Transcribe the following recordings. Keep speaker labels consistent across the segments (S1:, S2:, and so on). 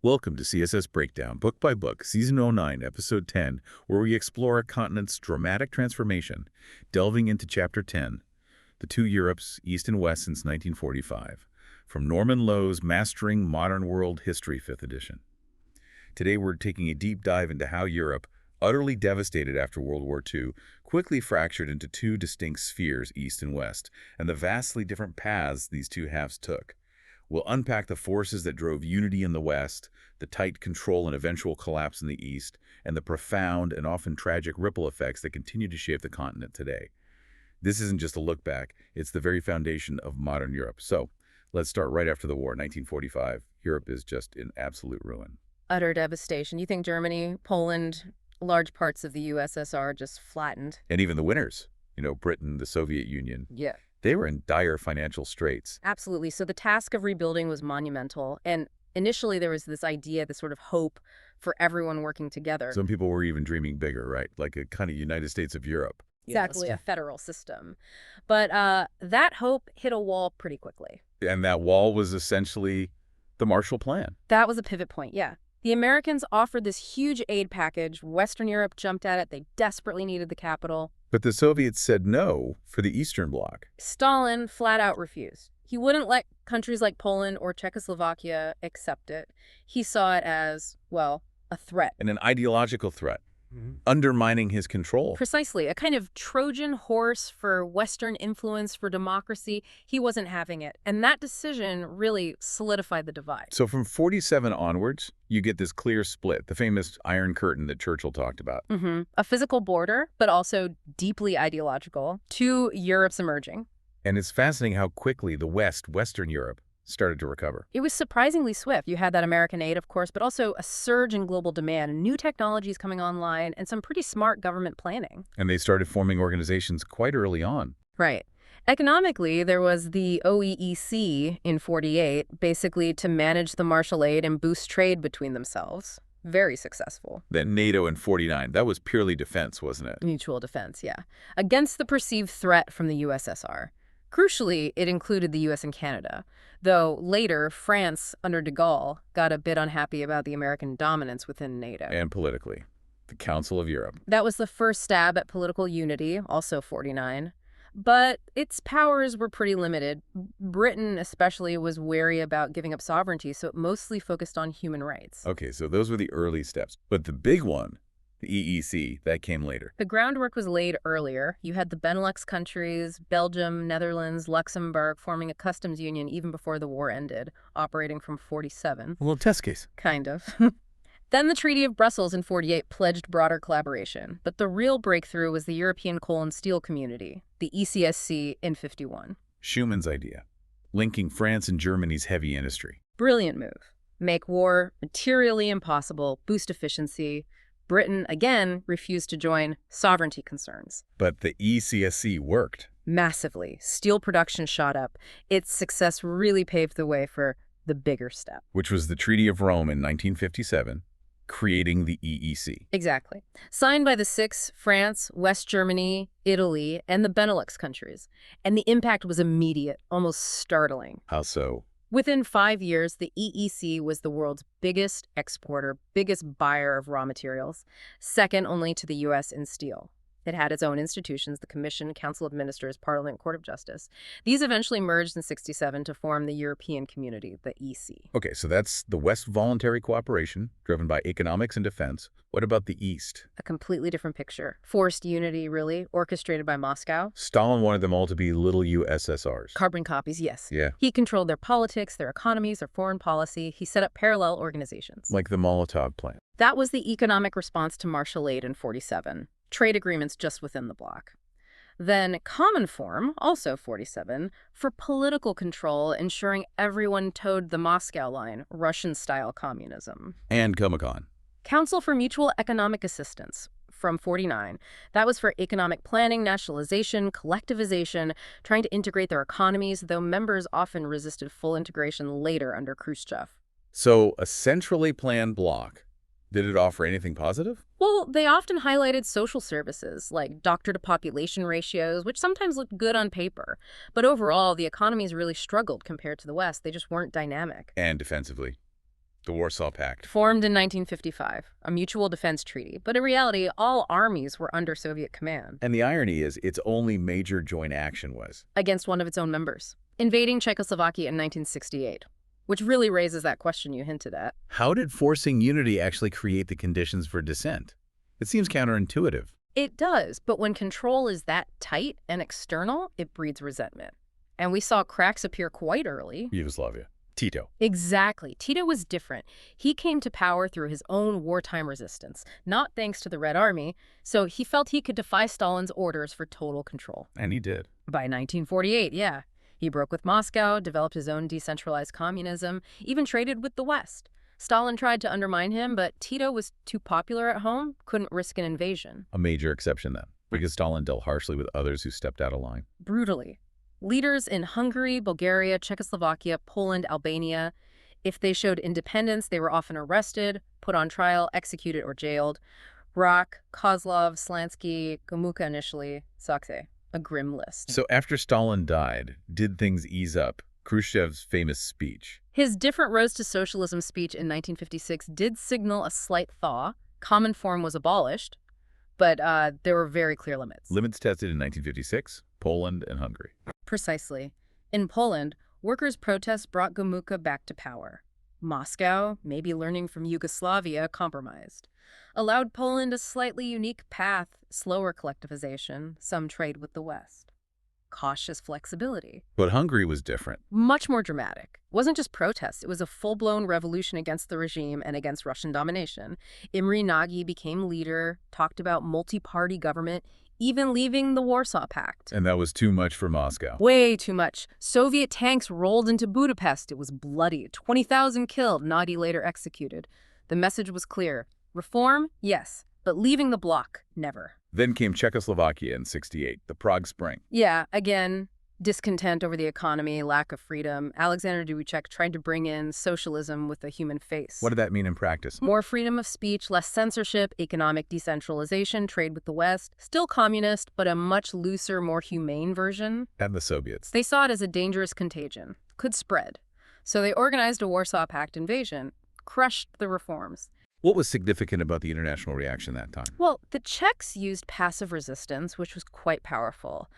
S1: Welcome to CSS Breakdown, book by book, Season 09, Episode 10, where we explore a continent's dramatic transformation, delving into Chapter 10, the two Europes, East and West since 1945, from Norman Lowe's Mastering Modern World History 5th edition. Today we're taking a deep dive into how Europe, utterly devastated after World War II, quickly fractured into two distinct spheres, East and West, and the vastly different paths these two halves took. We'll unpack the forces that drove unity in the West, the tight control and eventual collapse in the East, and the profound and often tragic ripple effects that continue to shape the continent today. This isn't just a look back, it's the very foundation of modern Europe. So, let's start right after the war, 1945. Europe is just in absolute ruin.
S2: Utter devastation. You think Germany, Poland, large parts of the USSR just flattened?
S1: And even the winners, Britain, the Soviet Union.
S2: Yeah.
S1: They were in dire financial straits.
S2: Absolutely. So the task of rebuilding was monumental. And initially there was this idea, this sort of hope for everyone working together.
S1: Some people were even dreaming bigger, right? Like a kind of United States of Europe.
S2: Exactly, a federal system. But that hope hit a wall pretty quickly.
S1: And that wall was essentially the Marshall Plan.
S2: That was a pivot point, yeah. The Americans offered this huge aid package. Western Europe jumped at it. They desperately needed the capital.
S1: But the Soviets said no for the Eastern Bloc.
S2: Stalin flat out refused. He wouldn't let countries like Poland or Czechoslovakia accept it. He saw it as, well, a threat.
S1: And an ideological threat, undermining his control.
S2: Precisely. A kind of Trojan horse for Western influence, for democracy. He wasn't having it. And that decision really solidified the divide.
S1: So from 47 onwards, you get this clear split, the famous Iron Curtain that Churchill talked about.
S2: A physical border, but also deeply ideological. Two Europes emerging.
S1: And it's fascinating how quickly the Western Europe, started to recover.
S2: It was surprisingly swift. You had that American aid, of course, but also a surge in global demand, new technologies coming online, and some pretty smart government planning.
S1: And they started forming organizations quite early on.
S2: Right. Economically, there was the OEEC in 48, basically to manage the Marshall Aid and boost trade between themselves. Very successful.
S1: Then NATO in 49, that was purely defense, wasn't it?
S2: Mutual defense, yeah. Against the perceived threat from the USSR. Crucially, it included the U.S. and Canada, though later France, under de Gaulle, got a bit unhappy about the American dominance within NATO.
S1: And politically, the Council of Europe.
S2: That was the first stab at political unity, also 49. But its powers were pretty limited. Britain especially was wary about giving up sovereignty, so it mostly focused on human rights.
S1: Okay, so those were the early steps. But the big one, the EEC, that came later.
S2: The groundwork was laid earlier. You had the Benelux countries, Belgium, Netherlands, Luxembourg, forming a customs union even before the war ended, operating from 47.
S1: A little test case.
S2: Kind of. Then the Treaty of Brussels in 48 pledged broader collaboration. But the real breakthrough was the European Coal and Steel Community, the ECSC, in 51.
S1: Schumann's idea, linking France and Germany's heavy industry.
S2: Brilliant move. Make war materially impossible, boost efficiency. Britain, again, refused to join, sovereignty concerns.
S1: But the ECSC worked.
S2: Massively. Steel production shot up. Its success really paved the way for the bigger step.
S1: Which was the Treaty of Rome in 1957, creating the EEC.
S2: Exactly. Signed by the six, France, West Germany, Italy, and the Benelux countries. And the impact was immediate, almost startling.
S1: How so?
S2: Within 5 years, the EEC was the world's biggest exporter, biggest buyer of raw materials, second only to the U.S. in steel. It had its own institutions, the Commission, Council of Ministers, Parliament, Court of Justice. These eventually merged in 67 to form the European Community, the EC.
S1: Okay, so that's the West voluntary cooperation, driven by economics and defense. What about the East?
S2: A completely different picture. Forced unity, really, orchestrated by Moscow.
S1: Stalin wanted them all to be little USSRs.
S2: Carbon copies, yes.
S1: Yeah.
S2: He controlled their politics, their economies, their foreign policy. He set up parallel organizations.
S1: Like the Molotov Plan.
S2: That was the economic response to Marshall Aid in 47. Trade agreements just within the bloc. Then Common Form, also 47, for political control, ensuring everyone towed the Moscow line, Russian-style communism.
S1: And COMECON.
S2: Council for Mutual Economic Assistance, from 49. That was for economic planning, nationalization, collectivization, trying to integrate their economies, though members often resisted full integration later under Khrushchev.
S1: So a centrally planned bloc. Did it offer anything positive?
S2: Well, they often highlighted social services, like doctor-to-population ratios, which sometimes looked good on paper. But overall, the economies really struggled compared to the West. They just weren't dynamic.
S1: And defensively. The Warsaw Pact.
S2: Formed in 1955, a mutual defense treaty, but in reality, all armies were under Soviet command.
S1: And the irony is, its only major joint action was
S2: Against one of its own members, invading Czechoslovakia in 1968, which really raises that question you hinted at.
S1: how did forcing unity actually create the conditions for dissent? It seems counterintuitive.
S2: It does, but when control is that tight and external, it breeds resentment. And we saw cracks appear quite early.
S1: Yugoslavia. Tito.
S2: Exactly. Tito was different. He came to power through his own wartime resistance, not thanks to the Red Army, so he felt he could defy Stalin's orders for total control.
S1: And he did.
S2: By 1948, yeah. He broke with Moscow, developed his own decentralized communism, even traded with the West. Stalin tried to undermine him, but Tito was too popular at home, couldn't risk an invasion.
S1: A major exception then, because Stalin dealt harshly with others who stepped out of line.
S2: Brutally. Leaders in Hungary, Bulgaria, Czechoslovakia, Poland, Albania, if they showed independence, they were often arrested, put on trial, executed, or jailed. Brock, Kozlov, Slansky, Gomułka initially, Sakse. A grim list.
S1: So after Stalin died, did things ease up? Khrushchev's famous speech.
S2: His different roads to socialism speech in 1956 did signal a slight thaw. Common form was abolished, but there were very clear limits.
S1: Limits tested in 1956, Poland and Hungary.
S2: Precisely. In Poland, workers' protests brought Gomułka back to power. Moscow, maybe learning from Yugoslavia, compromised. Allowed Poland a slightly unique path, slower collectivization, some trade with the West. Cautious flexibility.
S1: But Hungary was different.
S2: Much more dramatic. It wasn't just protests, it was a full-blown revolution against the regime and against Russian domination. Imre Nagy became leader, talked about multi-party government, even leaving the Warsaw Pact.
S1: And that was too much for Moscow.
S2: Way too much. Soviet tanks rolled into Budapest. It was bloody. 20,000 killed, Nagy later executed. The message was clear. Reform, yes, but leaving the bloc, never.
S1: Then came Czechoslovakia in '68, the Prague Spring.
S2: Yeah, again, discontent over the economy, lack of freedom. Alexander Dubček tried to bring in socialism with a human face.
S1: What did that mean in practice?
S2: More freedom of speech, less censorship, economic decentralization, trade with the West. Still communist, but a much looser, more humane version.
S1: And the Soviets.
S2: They saw it as a dangerous contagion. Could spread. So they organized a Warsaw Pact invasion, crushed the reforms.
S1: What was significant about the international reaction that time?
S2: Well, the Czechs used passive resistance, which was quite powerful.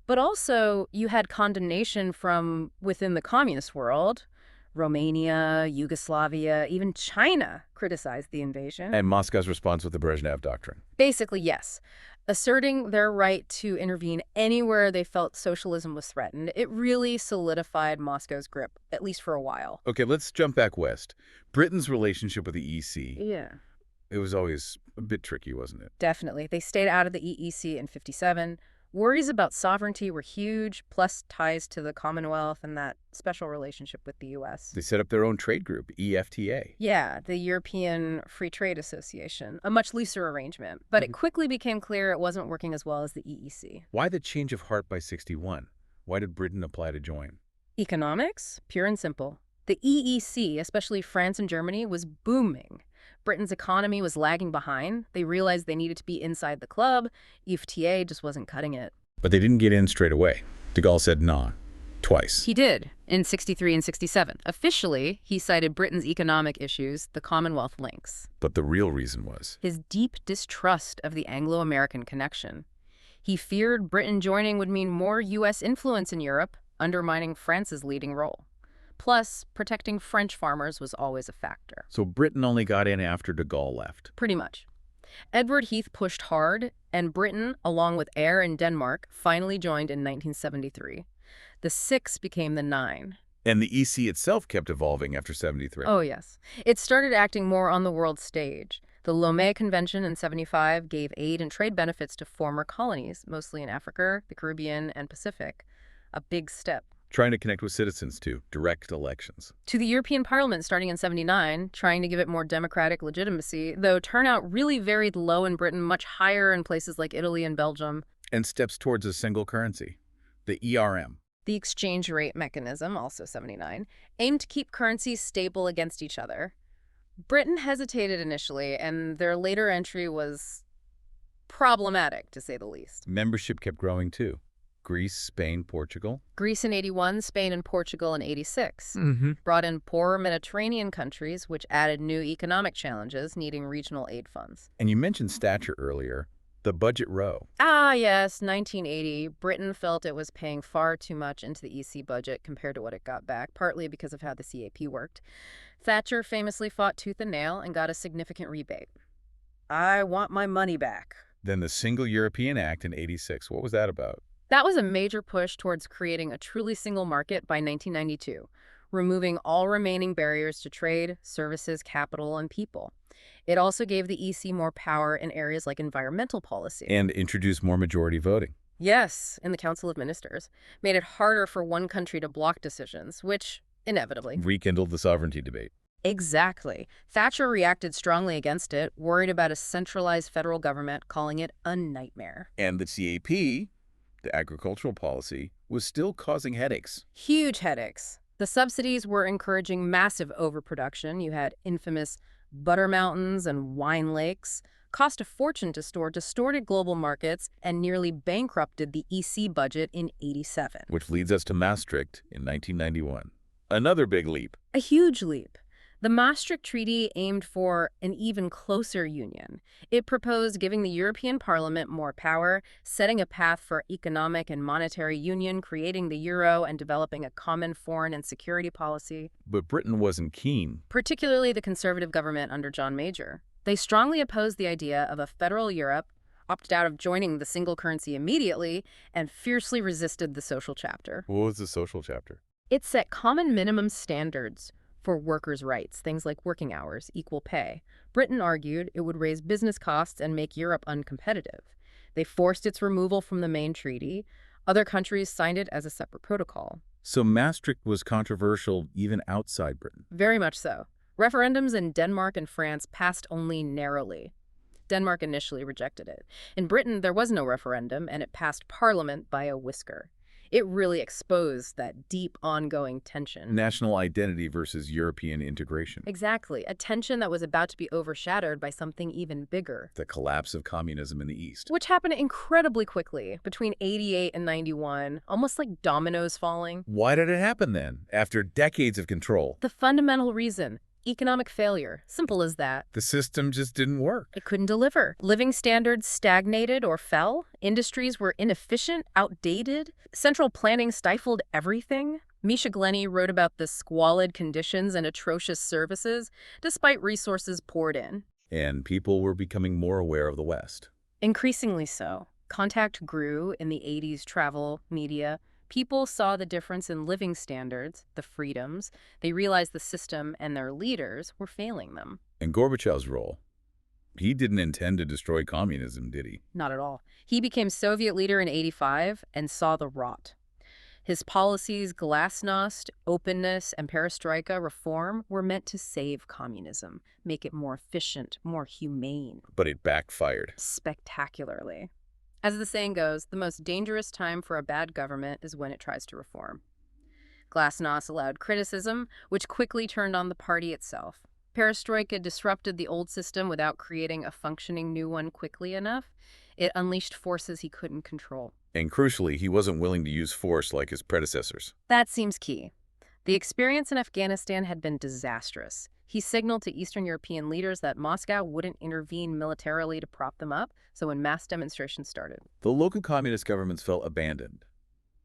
S2: But also, you had condemnation from within the communist world. Romania, Yugoslavia, even China criticized the invasion.
S1: And Moscow's response with the Brezhnev Doctrine.
S2: Basically, yes. Asserting their right to intervene anywhere they felt socialism was threatened, it really solidified Moscow's grip, at least for a while.
S1: Okay, let's jump back west. Britain's relationship with the EC.
S2: Yeah.
S1: It was always a bit tricky, wasn't it?
S2: Definitely. They stayed out of the EEC in '57. Worries about sovereignty were huge, plus ties to the Commonwealth and that special relationship with the U.S.
S1: They set up their own trade group, EFTA.
S2: Yeah, the European Free Trade Association, a much looser arrangement. But it quickly became clear it wasn't working as well as the EEC.
S1: Why the change of heart by '61? Why did Britain apply to join?
S2: Economics? Pure and simple. The EEC, especially France and Germany, was booming. Britain's economy was lagging behind. They realized they needed to be inside the club. EFTA just wasn't cutting it.
S1: But they didn't get in straight away. De Gaulle said nah, twice.
S2: He did, in '63 and '67. Officially, he cited Britain's economic issues, the Commonwealth links.
S1: But the real reason was
S2: his deep distrust of the Anglo-American connection. He feared Britain joining would mean more U.S. influence in Europe, undermining France's leading role. Plus, protecting French farmers was always a factor.
S1: So Britain only got in after de Gaulle left.
S2: Pretty much. Edward Heath pushed hard, and Britain, along with Eyre and Denmark, finally joined in 1973. The 6 became the 9.
S1: And the EC itself kept evolving after '73.
S2: Oh, yes. It started acting more on the world stage. The Lowe Convention in '75 gave aid and trade benefits to former colonies, mostly in Africa, the Caribbean, and Pacific. A big step.
S1: Trying to connect with citizens, too. Direct elections.
S2: To the European Parliament starting in '79, trying to give it more democratic legitimacy, though turnout really varied low in Britain, much higher in places like Italy and Belgium.
S1: And steps towards a single currency, the ERM.
S2: The exchange rate mechanism, also '79, aimed to keep currencies stable against each other. Britain hesitated initially, and their later entry was problematic, to say the least.
S1: Membership kept growing, too. Greece, Spain, Portugal.
S2: Greece in 81, Spain and Portugal in 86.
S1: Mm-hmm.
S2: Brought in poorer Mediterranean countries, which added new economic challenges needing regional aid funds.
S1: And you mentioned stature earlier. The budget row.
S2: Ah, yes, 1980. Britain felt it was paying far too much into the EC budget compared to what it got back, partly because of how the CAP worked. Thatcher famously fought tooth and nail and got a significant rebate. I want my money back.
S1: Then the Single European Act in 86. What was that about?
S2: That was a major push towards creating a truly single market by 1992, removing all remaining barriers to trade, services, capital, and people. It also gave the EC more power in areas like environmental policy.
S1: And introduced more majority voting.
S2: Yes, in the Council of Ministers. Made it harder for one country to block decisions, which, inevitably,
S1: Rekindled the sovereignty debate.
S2: Exactly. Thatcher reacted strongly against it, worried about a centralized federal government, calling it a nightmare.
S1: And the CAP, the agricultural policy, was still causing headaches.
S2: Huge headaches. The subsidies were encouraging massive overproduction. You had infamous butter mountains and wine lakes, cost a fortune to store, distorted global markets, and nearly bankrupted the EC budget in 87.
S1: Which leads us to Maastricht in 1991. Another big leap.
S2: A huge leap. The Maastricht Treaty aimed for an even closer union. It proposed giving the European Parliament more power, setting a path for economic and monetary union, creating the euro, and developing a common foreign and security policy.
S1: But Britain wasn't keen.
S2: Particularly the Conservative government under John Major. They strongly opposed the idea of a federal Europe, opted out of joining the single currency immediately, and fiercely resisted the social chapter.
S1: What was the social chapter?
S2: It set common minimum standards for workers' rights, things like working hours, equal pay. Britain argued it would raise business costs and make Europe uncompetitive. They forced its removal from the main treaty. Other countries signed it as a separate protocol.
S1: So Maastricht was controversial even outside Britain.
S2: Very much so. Referendums in Denmark and France passed only narrowly. Denmark initially rejected it. In Britain, there was no referendum, and it passed Parliament by a whisker. It really exposed that deep, ongoing tension.
S1: National identity versus European integration.
S2: Exactly. A tension that was about to be overshadowed by something even bigger.
S1: The collapse of communism in the East.
S2: Which happened incredibly quickly, between 88 and 91, almost like dominoes falling.
S1: Why did it happen then, after decades of control?
S2: The fundamental reason: economic failure. Simple as that.
S1: The system just didn't work.
S2: It couldn't deliver. Living standards stagnated or fell. Industries were inefficient, outdated. Central planning stifled everything. Misha Glenny wrote about the squalid conditions and atrocious services, despite resources poured in.
S1: And people were becoming more aware of the West.
S2: Increasingly so. Contact grew in the 80s, travel, media. People saw the difference in living standards, the freedoms. They realized the system and their leaders were failing them.
S1: And Gorbachev's role? He didn't intend to destroy communism, did he?
S2: Not at all. He became Soviet leader in 85 and saw the rot. His policies, glasnost, openness, and perestroika reform were meant to save communism, make it more efficient, more humane.
S1: But it backfired.
S2: Spectacularly. As the saying goes, the most dangerous time for a bad government is when it tries to reform. Glasnost allowed criticism, which quickly turned on the party itself. Perestroika disrupted the old system without creating a functioning new one quickly enough. It unleashed forces he couldn't control.
S1: And crucially, he wasn't willing to use force like his predecessors.
S2: That seems key. The experience in Afghanistan had been disastrous. He signaled to Eastern European leaders that Moscow wouldn't intervene militarily to prop them up, so when mass demonstrations started,
S1: The local communist governments felt abandoned,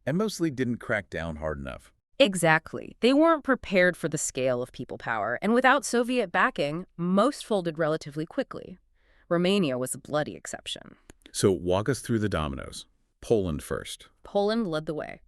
S1: and mostly didn't crack down hard enough.
S2: Exactly. They weren't prepared for the scale of people power, and without Soviet backing, most folded relatively quickly. Romania was a bloody exception.
S1: So walk us through the dominoes. Poland first.
S2: Poland led the way.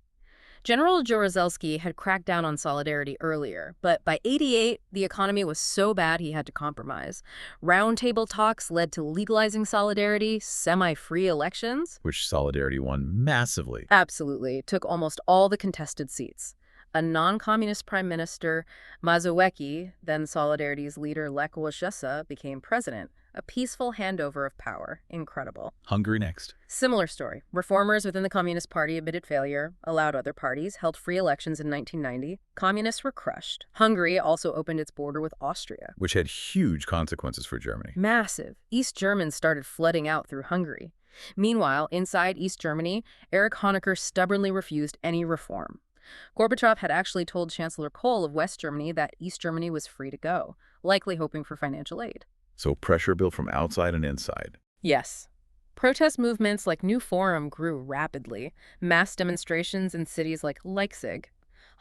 S2: General Jaruzelski had cracked down on solidarity earlier, but by 88, the economy was so bad he had to compromise. Roundtable talks led to legalizing solidarity, semi-free elections.
S1: Which solidarity won massively.
S2: Absolutely. Took almost all the contested seats. A non-communist prime minister, Mazowiecki, then Solidarity's leader Lech Walesa, became president. A peaceful handover of power. Incredible.
S1: Hungary next.
S2: Similar story. Reformers within the Communist Party admitted failure, allowed other parties, held free elections in 1990. Communists were crushed. Hungary also opened its border with Austria.
S1: Which had huge consequences for Germany.
S2: Massive. East Germans started flooding out through Hungary. Meanwhile, inside East Germany, Erich Honecker stubbornly refused any reform. Gorbachev had actually told Chancellor Kohl of West Germany that East Germany was free to go, likely hoping for financial aid.
S1: So pressure built from outside and inside.
S2: Yes. Protest movements like New Forum grew rapidly, mass demonstrations in cities like Leipzig.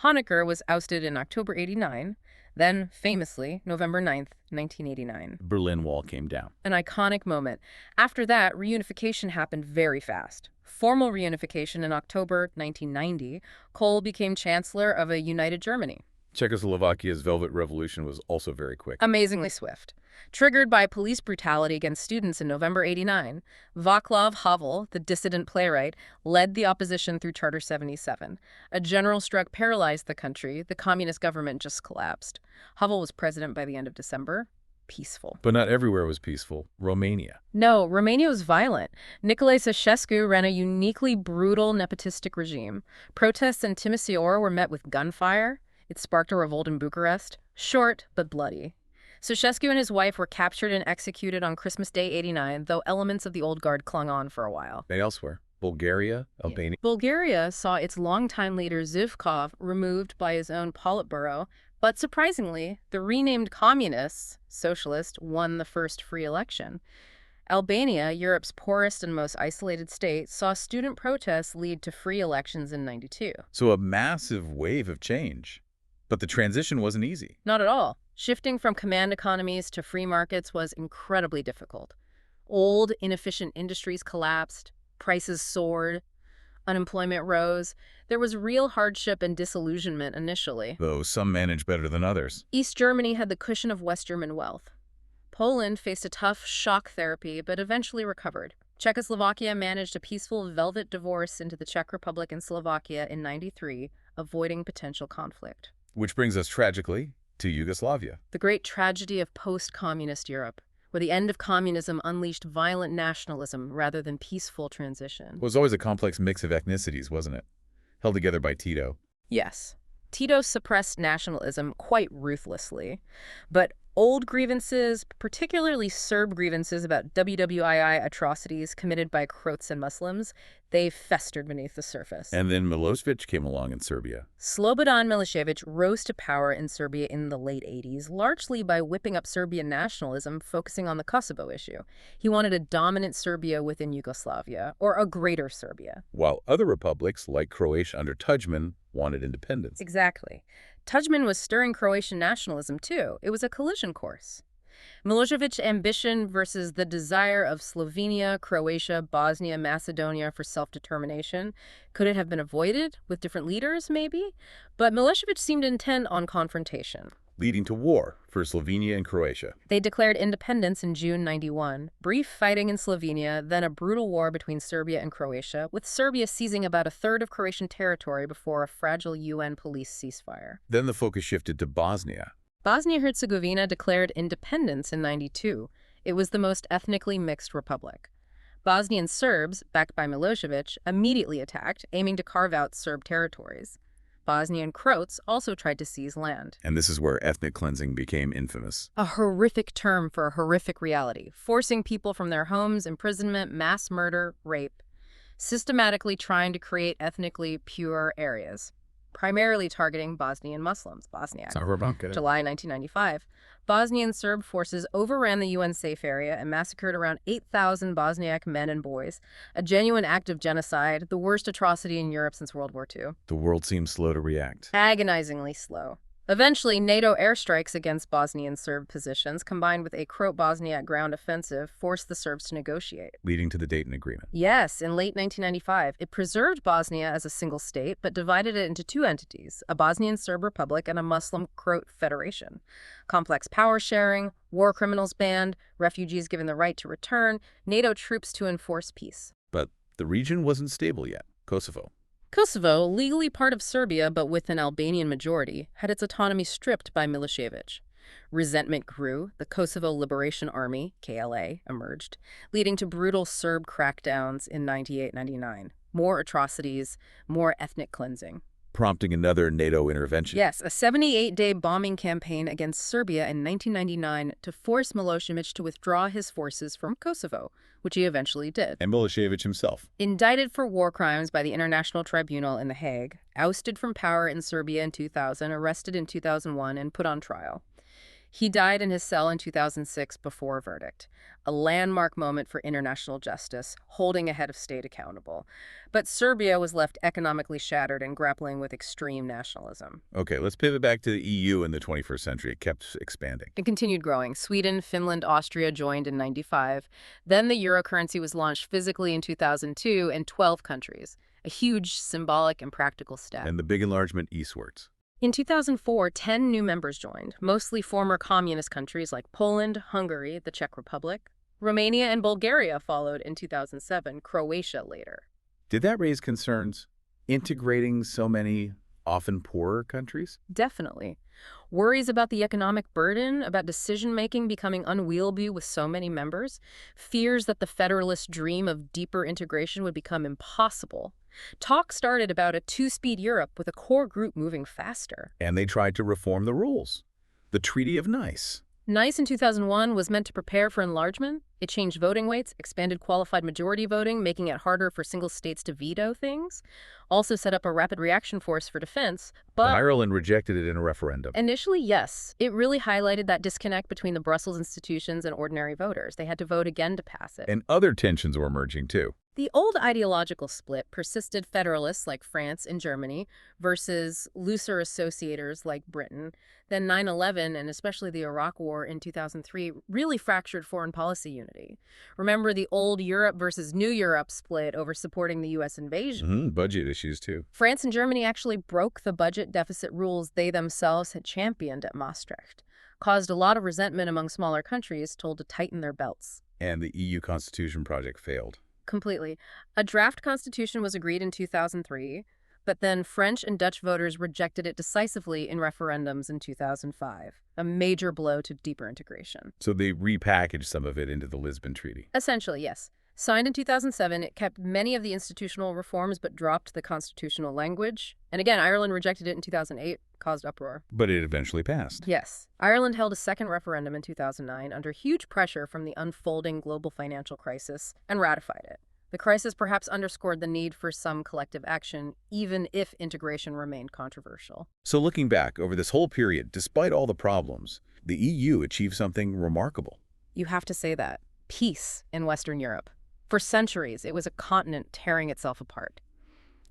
S2: Honecker was ousted in October 89, then, famously, November 9th, 1989.
S1: The Berlin Wall came down.
S2: An iconic moment. After that, reunification happened very fast. Formal reunification in October 1990, Kohl became chancellor of a united Germany.
S1: Czechoslovakia's Velvet Revolution was also very quick.
S2: Amazingly swift. Triggered by police brutality against students in November 89, Václav Havel, the dissident playwright, led the opposition through Charter 77. A general strike paralyzed the country. The communist government just collapsed. Havel was president by the end of December. Peaceful.
S1: But not everywhere was peaceful. Romania.
S2: No, Romania was violent. Nicolae Ceausescu ran a uniquely brutal nepotistic regime. Protests in Timisoara were met with gunfire. It sparked a revolt in Bucharest. Short, but bloody. Ceausescu and his wife were captured and executed on Christmas Day 89, though elements of the old guard clung on for a while.
S1: And elsewhere. Bulgaria, Albania.
S2: Bulgaria saw its longtime leader Zhivkov removed by his own Politburo, but surprisingly, the renamed communists, socialists, won the first free election. Albania, Europe's poorest and most isolated state, saw student protests lead to free elections in '92.
S1: So a massive wave of change. But the transition wasn't easy.
S2: Not at all. Shifting from command economies to free markets was incredibly difficult. Old, inefficient industries collapsed, prices soared, unemployment rose. There was real hardship and disillusionment initially.
S1: Though some managed better than others.
S2: East Germany had the cushion of West German wealth. Poland faced a tough shock therapy, but eventually recovered. Czechoslovakia managed a peaceful velvet divorce into the Czech Republic and Slovakia in '93, avoiding potential conflict.
S1: Which brings us tragically to Yugoslavia.
S2: The great tragedy of post-communist Europe, where the end of communism unleashed violent nationalism rather than peaceful transition.
S1: It was always a complex mix of ethnicities, wasn't it? Held together by Tito.
S2: Yes. Tito suppressed nationalism quite ruthlessly, but old grievances, particularly Serb grievances about WWII atrocities committed by Croats and Muslims, they festered beneath the surface.
S1: And then Milosevic came along in Serbia.
S2: Slobodan Milosevic rose to power in Serbia in the late 80s, largely by whipping up Serbian nationalism, focusing on the Kosovo issue. He wanted a dominant Serbia within Yugoslavia, or a greater Serbia.
S1: While other republics, like Croatia under Tudjman, wanted independence.
S2: Exactly. Tudjman was stirring Croatian nationalism, too. It was a collision course. Milosevic's ambition versus the desire of Slovenia, Croatia, Bosnia, Macedonia for self-determination. Could it have been avoided with different leaders, maybe? But Milosevic seemed intent on confrontation.
S1: Leading to war for Slovenia and Croatia.
S2: They declared independence in June '91. Brief fighting in Slovenia, then a brutal war between Serbia and Croatia, with Serbia seizing about a third of Croatian territory before a fragile UN police ceasefire.
S1: Then the focus shifted to Bosnia.
S2: Bosnia-Herzegovina declared independence in '92. It was the most ethnically mixed republic. Bosnian Serbs, backed by Milosevic, immediately attacked, aiming to carve out Serb territories. Bosnian Croats also tried to seize land.
S1: And this is where ethnic cleansing became infamous.
S2: A horrific term for a horrific reality, forcing people from their homes, imprisonment, mass murder, rape, systematically trying to create ethnically pure areas, primarily targeting Bosnian Muslims, Bosniak. July 1995, Bosnian Serb forces overran the UN safe area and massacred around 8,000 Bosniak men and boys, a genuine act of genocide, the worst atrocity in Europe since World War II.
S1: The world seemed slow to react.
S2: Agonizingly slow. Eventually, NATO airstrikes against Bosnian Serb positions, combined with a Croat-Bosniak ground offensive, forced the Serbs to negotiate.
S1: Leading to the Dayton Agreement.
S2: Yes, in late 1995, it preserved Bosnia as a single state, but divided it into two entities, a Bosnian Serb Republic and a Muslim Croat Federation. Complex power sharing, war criminals banned, refugees given the right to return, NATO troops to enforce peace.
S1: But the region wasn't stable yet.
S2: Kosovo, legally part of Serbia but with an Albanian majority, had its autonomy stripped by Milosevic. Resentment grew. The Kosovo Liberation Army, KLA, emerged, leading to brutal Serb crackdowns in '98-99. More atrocities, more ethnic cleansing.
S1: prompting another NATO intervention.
S2: Yes, a 78-day bombing campaign against Serbia in 1999 to force Milosevic to withdraw his forces from Kosovo, which he eventually did.
S1: And Milosevic himself.
S2: Indicted for war crimes by the International Tribunal in The Hague, ousted from power in Serbia in 2000, arrested in 2001, and put on trial. He died in his cell in 2006 before a verdict, a landmark moment for international justice, holding a head of state accountable. But Serbia was left economically shattered and grappling with extreme nationalism.
S1: Okay, let's pivot back to the EU in the 21st century. It kept expanding.
S2: It continued growing. Sweden, Finland, Austria joined in 1995. Then the euro currency was launched physically in 2002 in 12 countries, a huge symbolic and practical step.
S1: And the big enlargement eastwards.
S2: In 2004, 10 new members joined, mostly former communist countries like Poland, Hungary, the Czech Republic. Romania and Bulgaria followed in 2007, Croatia later.
S1: Did that raise concerns, integrating so many often poorer countries?
S2: Definitely. Worries about the economic burden, about decision-making becoming unwieldy with so many members, fears that the federalist dream of deeper integration would become impossible. Talk started about a two-speed Europe with a core group moving faster.
S1: And they tried to reform the rules. The Treaty of Nice.
S2: Nice in 2001 was meant to prepare for enlargement. It changed voting weights, expanded qualified majority voting, making it harder for single states to veto things. Also set up a rapid reaction force for defense, but
S1: Ireland rejected it in a referendum.
S2: initially, yes. It really highlighted that disconnect between the Brussels institutions and ordinary voters. They had to vote again to pass it.
S1: And other tensions were emerging, too.
S2: The old ideological split persisted. Federalists like France and Germany versus looser associators like Britain. Then 9/11 and especially the Iraq War in 2003 really fractured foreign policy unity. Remember the old Europe versus new Europe split over supporting the U.S. invasion?
S1: Budget issues, too.
S2: France and Germany actually broke the budget deficit rules they themselves had championed at Maastricht, caused a lot of resentment among smaller countries told to tighten their belts.
S1: And the EU Constitution project failed.
S2: Completely. A draft constitution was agreed in 2003, but then French and Dutch voters rejected it decisively in referendums in 2005, a major blow to deeper integration.
S1: So they repackaged some of it into the Lisbon Treaty.
S2: Essentially, yes. Signed in 2007, it kept many of the institutional reforms but dropped the constitutional language. And again, Ireland rejected it in 2008, caused uproar.
S1: But it eventually passed.
S2: Yes. Ireland held a second referendum in 2009 under huge pressure from the unfolding global financial crisis and ratified it. The crisis perhaps underscored the need for some collective action, even if integration remained controversial.
S1: So looking back over this whole period, despite all the problems, the EU achieved something remarkable.
S2: You have to say that. Peace in Western Europe. For centuries, it was a continent tearing itself apart.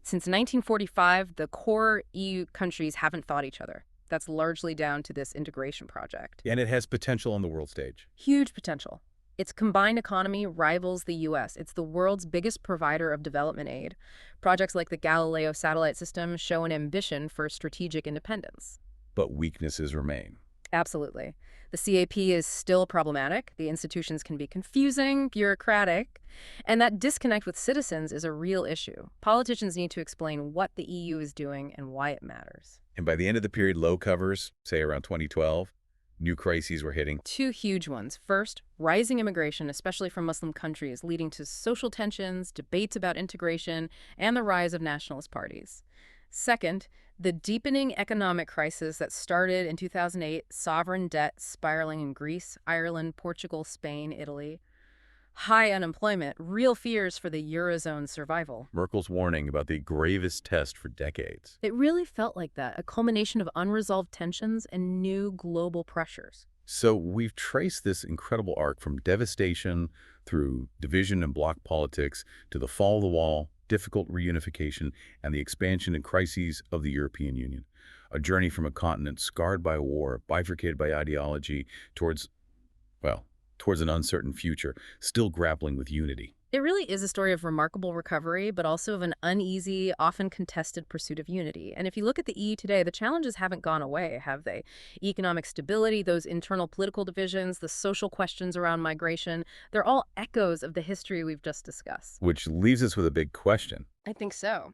S2: Since 1945, the core EU countries haven't fought each other. That's largely down to this integration project.
S1: And it has potential on the world stage.
S2: Huge potential. Its combined economy rivals the U.S. It's the world's biggest provider of development aid. Projects like the Galileo satellite system show an ambition for strategic independence.
S1: But weaknesses remain.
S2: Absolutely. The CAP is still problematic. The institutions can be confusing, bureaucratic, and that disconnect with citizens is a real issue. Politicians need to explain what the EU is doing and why it matters.
S1: And by the end of the period Lowe covers, say around 2012, new crises were hitting.
S2: Two huge ones. First, rising immigration, especially from Muslim countries, leading to social tensions, debates about integration, and the rise of nationalist parties. Second, the deepening economic crisis that started in 2008, sovereign debt spiraling in Greece, Ireland, Portugal, Spain, Italy. High unemployment, real fears for the Eurozone's survival.
S1: Merkel's warning about the gravest test for decades.
S2: It really felt like that, a culmination of unresolved tensions and new global pressures.
S1: So we've traced this incredible arc from devastation through division and bloc politics to the fall of the wall, difficult reunification, and the expansion and crises of the European Union. A journey from a continent scarred by war, bifurcated by ideology, towards an uncertain future, still grappling with unity.
S2: It really is a story of remarkable recovery, but also of an uneasy, often contested pursuit of unity. And if you look at the EU today, the challenges haven't gone away, have they? Economic stability, those internal political divisions, the social questions around migration, they're all echoes of the history we've just discussed.
S1: Which leaves us with a big question.
S2: I think so.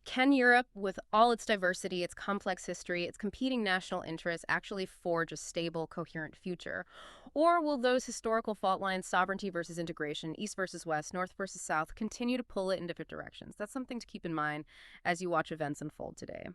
S2: Can Europe, with all its diversity, its complex history, its competing national interests, actually forge a stable, coherent future? Or will those historical fault lines, sovereignty versus integration, east versus west, north versus south, continue to pull it in different directions? That's something to keep in mind as you watch events unfold today.